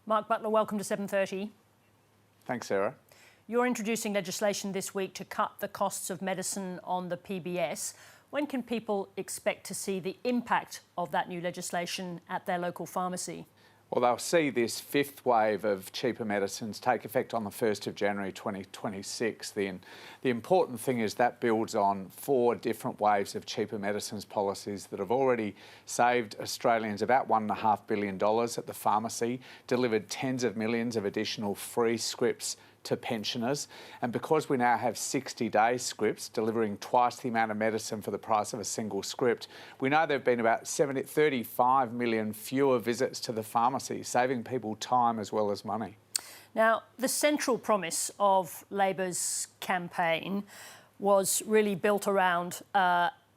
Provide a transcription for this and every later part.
Mark Butler, welcome to 7:30. Thanks, Sarah. You're introducing legislation this week to cut the costs of medicine on the PBS. When can people expect to see the impact of that new legislation at their local pharmacy? Well, they'll see this fifth wave of cheaper medicines take effect on the 1st of January 2026. The important thing is that builds on 4 different waves of cheaper medicines policies that have already saved Australians about $1.5 billion at the pharmacy, delivered tens of millions of additional free scripts to pensioners, and because we now have 60-day scripts delivering twice the amount of medicine for the price of a single script, we know there have been about 35 million fewer visits to the pharmacy, saving people time as well as money. Now, the central promise of Labor's campaign was really built around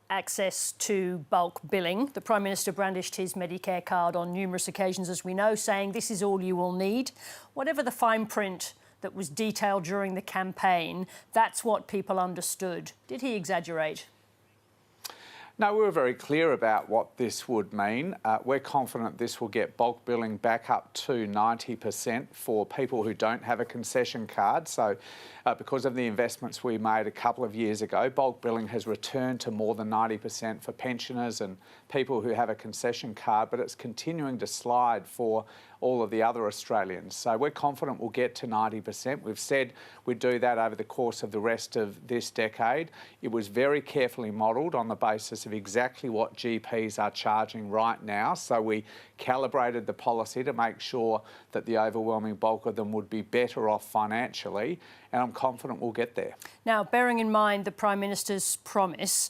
access to bulk billing. The Prime Minister brandished his Medicare card on numerous occasions, as we know, saying this is all you will need. Whatever the fine print that was detailed during the campaign, that's what people understood. Did he exaggerate? No, we were very clear about what this would mean. We're confident this will get bulk billing back up to 90% for people who don't have a concession card. So because of the investments we made a couple of years ago, bulk billing has returned to more than 90% for pensioners and people who have a concession card, but it's continuing to slide for all of the other Australians. So we're confident we'll get to 90%. We've said we'd do that over the course of the rest of this decade. It was very carefully modelled on the basis of exactly what GPs are charging right now. So we calibrated the policy to make sure that the overwhelming bulk of them would be better off financially, and I'm confident we'll get there. Now, bearing in mind the Prime Minister's promise,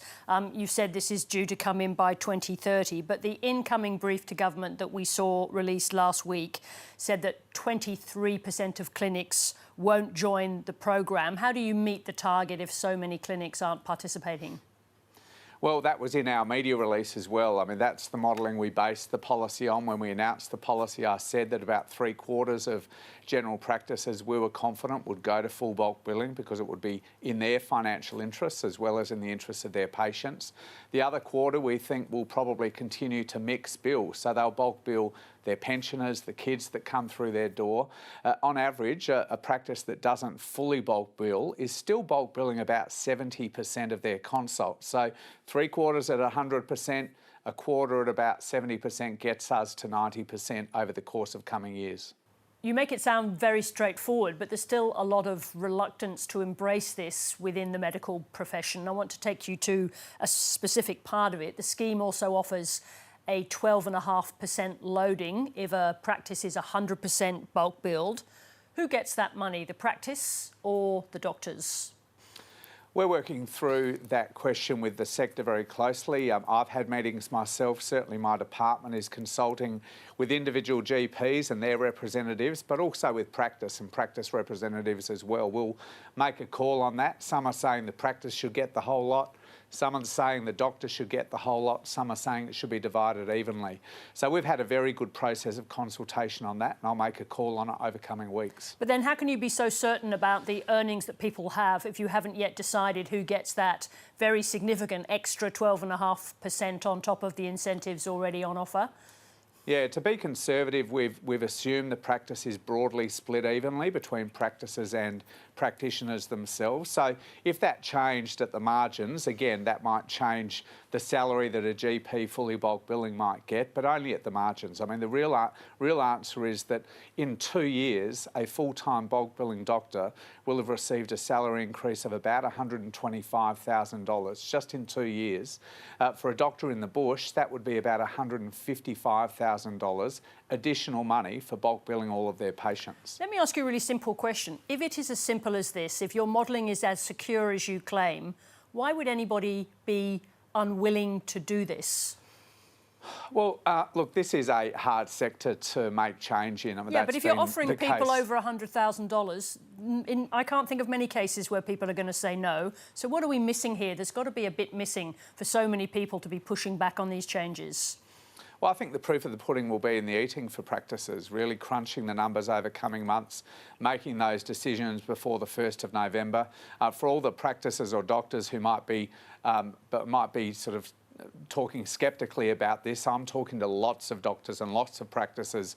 you've said this is due to come in by 2030, but the incoming brief to government that we saw released last week said that 23% of clinics won't join the programme. How do you meet the target if so many clinics aren't participating? Well, that was in our media release as well. I mean, that's the modelling we based the policy on. When we announced the policy, I said that about 3/4 of general practices we were confident would go to full bulk billing because it would be in their financial interests as well as in the interests of their patients. The other quarter we think will probably continue to mix bill. So they'll bulk bill their pensioners, the kids that come through their door. On average, a practice that doesn't fully bulk bill is still bulk billing about 70% of their consults. So 3/4 at 100%, a quarter at about 70% gets us to 90% over the course of coming years. You make it sound very straightforward, but there's still a lot of reluctance to embrace this within the medical profession. I want to take you to a specific part of it. The scheme also offers a 12.5% loading if a practice is 100% bulk billed. Who gets that money, the practice or the doctors? We're working through that question with the sector very closely. I've had meetings myself. Certainly my department is consulting with individual GPs and their representatives, but also with practice and practice representatives as well. We'll make a call on that. Some are saying the practice should get the whole lot. Some are saying the doctor should get the whole lot. Some are saying it should be divided evenly. So we've had a very good process of consultation on that, and I'll make a call on it over coming weeks. But then how can you be so certain about the earnings that people have if you haven't yet decided who gets that very significant extra 12.5% on top of the incentives already on offer? Yeah, to be conservative, we've assumed the practice is broadly split evenly between practices and practitioners themselves. So if that changed at the margins, again, that might change the salary that a GP fully bulk billing might get, but only at the margins. I mean, the real answer is that in 2 years, a full-time bulk billing doctor will have received a salary increase of about $125,000 just in 2 years. For a doctor in the bush, that would be about $155,000 additional money for bulk billing all of their patients. Let me ask you a really simple question. If it is as simple as this, if your modelling is as secure as you claim, why would anybody be unwilling to do this? Well, look, this is a hard sector to make change in. I mean, yeah, but if you're offering people over $100,000, I can't think of many cases where people are going to say no. So what are we missing here? There's got to be a bit missing for so many people to be pushing back on these changes. Well, I think the proof of the pudding will be in the eating for practices, really crunching the numbers over coming months, making those decisions before the 1st of November. For all the practices or doctors who might be sort of talking sceptically about this, I'm talking to lots of doctors and lots of practices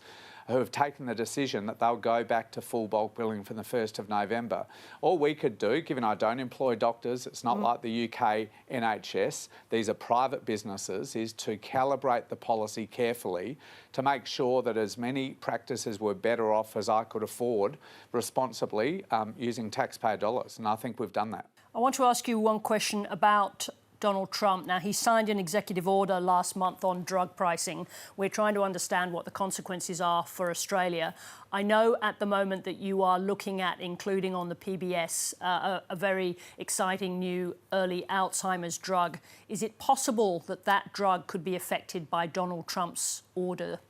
who have taken the decision that they'll go back to full bulk billing from the 1st of November. All we could do, given I don't employ doctors, it's not like the UK NHS, these are private businesses, is to calibrate the policy carefully to make sure that as many practices were better off as I could afford responsibly using taxpayer dollars. And I think we've done that. I want to ask you one question about Donald Trump. Now, he signed an executive order last month on drug pricing. We're trying to understand what the consequences are for Australia. I know at the moment that you are looking at including on the PBS a very exciting new early Alzheimer's drug. Is it possible that that drug could be affected by Donald Trump's order?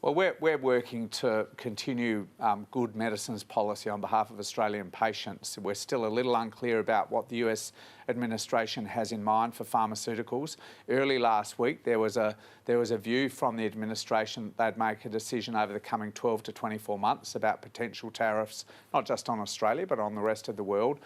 Well, we're working to continue good medicines policy on behalf of Australian patients. We're still a little unclear about what the US administration has in mind for pharmaceuticals. Early last week, there was a view from the administration that they'd make a decision over the coming 12 to 24 months about potential tariffs, not just on Australia, but on the rest of the world.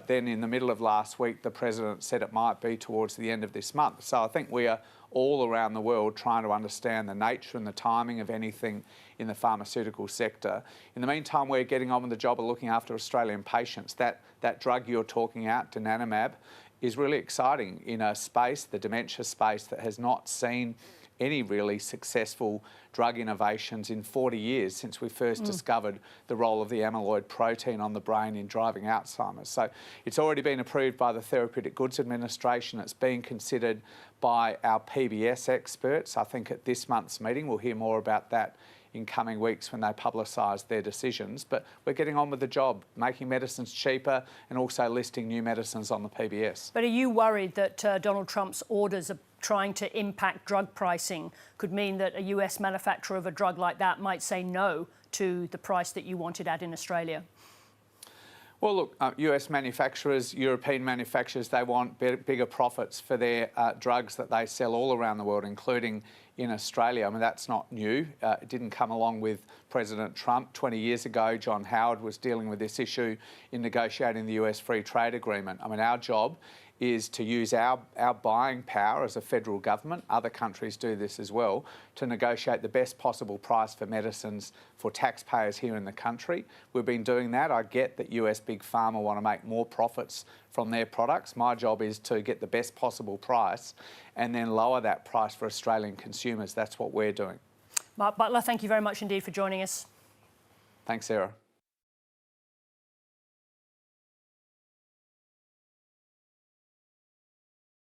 Then in the middle of last week, the President said it might be towards the end of this month. So I think we are all around the world trying to understand the nature and the timing of anything in the pharmaceutical sector. In the meantime, we're getting on with the job of looking after Australian patients. That drug you're talking about, donanemab, is really exciting in a space, the dementia space, that has not seen any really successful drug innovations in 40 years since we first discovered the role of the amyloid protein on the brain in driving Alzheimer's. So it's already been approved by the Therapeutic Goods Administration. It's being considered by our PBS experts. I think at this month's meeting we'll hear more about that in coming weeks when they publicise their decisions. But we're getting on with the job, making medicines cheaper and also listing new medicines on the PBS. But are you worried that Donald Trump's orders are trying to impact drug pricing could mean that a US manufacturer of a drug like that might say no to the price that you wanted at in Australia? Well, look, US manufacturers, European manufacturers, they want bigger profits for their drugs that they sell all around the world, including in Australia. I mean, that's not new. It didn't come along with President Trump. 20 years ago, John Howard was dealing with this issue in negotiating the US Free Trade Agreement. I mean, our job is to use our buying power as a federal government, other countries do this as well, to negotiate the best possible price for medicines for taxpayers here in the country. We've been doing that. I get that US Big Pharma want to make more profits from their products. My job is to get the best possible price and then lower that price for Australian consumers. That's what we're doing. Mark Butler, thank you very much indeed for joining us. Thanks, Sarah.